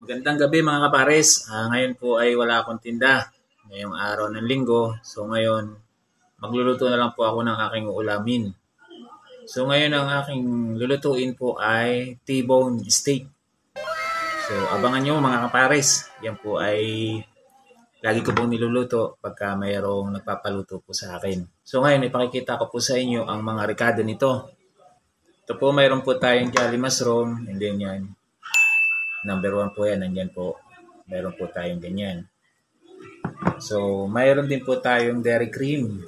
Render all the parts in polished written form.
Magandang gabi mga kapares. Ngayon po ay wala akong tinda. Ngayong araw ng linggo. So ngayon, magluluto na lang po ako ng aking ulamin. So ngayon ang aking lulutuin po ay T-bone steak. So abangan nyo mga kapares. Yan po ay lagi ko pong niluluto pagka mayroong nagpapaluto po sa akin. So ngayon, ipakikita ko po sa inyo ang mga rekado nito. Ito po, mayroon po tayong Jolly Mushroom. And then yan. Number 1 po yan, nandyan po. Meron po tayong ganyan. So, mayroon din po tayong dairy cream.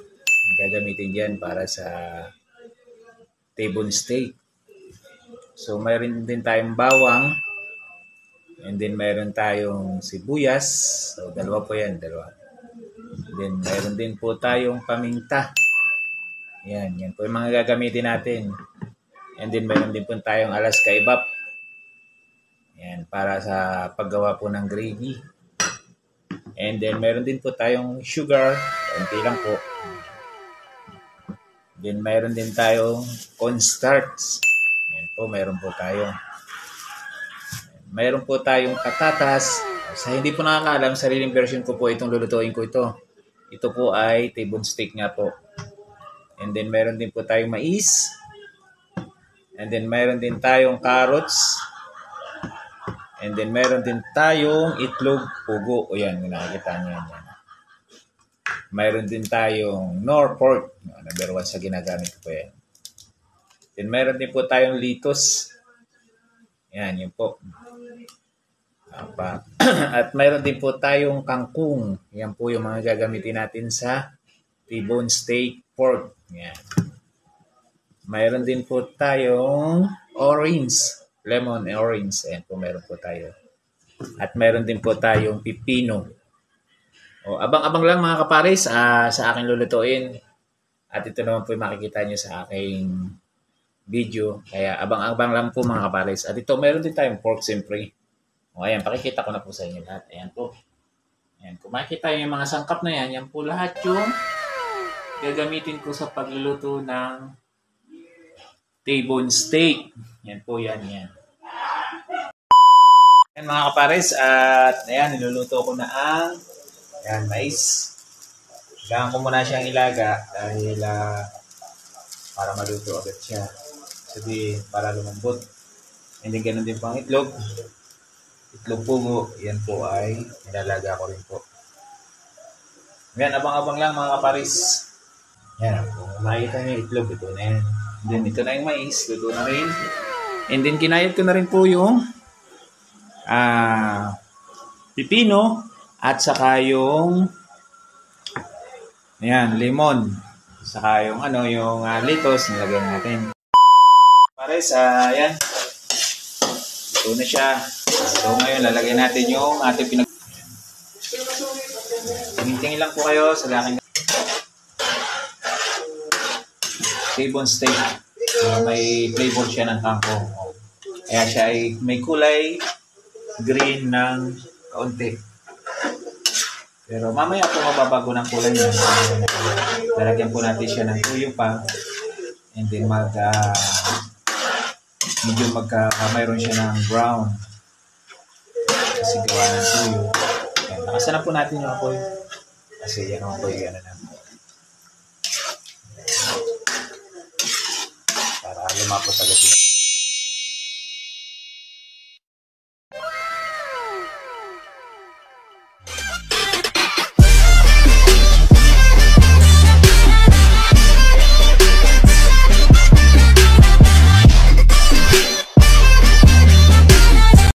Gagamitin dyan para sa T-bone steak. So, mayroon din tayong bawang. And then, mayroon tayong sibuyas. So, dalawa po yan, dalawa. And then, mayroon din po tayong paminta. Yan po yung mga gagamitin natin. And then, mayroon din po tayong Alaska Evap. Yan, para sa paggawa po ng gravy. And then, meron din po tayong sugar. Konti lang po. Then, meron din tayong cornstarch. Yan po, meron po tayo. Meron po tayong patatas. Sa hindi po nakakaalam, sariling version ko po itong lulutuin ko ito. Ito po ay T-bone steak nga po. And then, meron din po tayong mais. And then, meron din tayong carrots. And then, meron din tayong itlog pugo. O yan, nakikita nyo yan. Meron din tayong nor pork. Number 1 sa ginagamit ko yan. Then, meron din po tayong litos. Yan, yun po. At meron din po tayong kangkong. Yan po yung mga gagamitin natin sa T-bone steak pork. Yan. Meron din po tayong orange. Lemon and orange. Ayan po, meron po tayo. At meron din po tayong pipino. O, abang-abang lang mga kapares sa aking lulutuin. At ito naman po yung makikita nyo sa aking video. Kaya abang-abang lang po mga kapares. At ito, meron din tayong pork siyempre. O, ayan, pakikita ko na po sa inyo lahat. Ayan po. Ayan, kung makikita yung mga sangkap na yan, yan po lahat yung gagamitin ko sa pagluluto ng T-bone steak. Yan po yan. Yan mga kapares. At ayan, niluluto ko na ang mais. Kailangan ko muna siyang ilaga dahil para maluto agad siya. Sabi, para lumambot. And then ganun din po ang itlog. Itlog pugo. Yan po ay nilalaga ko rin po. Yan, abang-abang lang mga kapares. Yan, kung makikita niyo itlog, ito na yan. Then, ito na yung mais. Luto na rin. And then, kinayat ko na rin po yung pipino at saka yung ayan, lemon. Saka yung yung litos nilagay natin. Pares, ayan. Ito na siya. So, ngayon, lalagay natin yung ating tingin-tingin lang po kayo sa aking T-bone steak. May flavor siya ng kangkong. Kaya siya ay may kulay green ng kaunti. Pero mamaya po mababago ng kulay niya. Lalagyan po natin siya ng tuyo pa. And then medyo mayroon siya ng brown. Kasi gawa ng tuyo. Ayan, nakasan na po natin yung apoy. Kasi yan ang apoy. Para lumapot agad yun.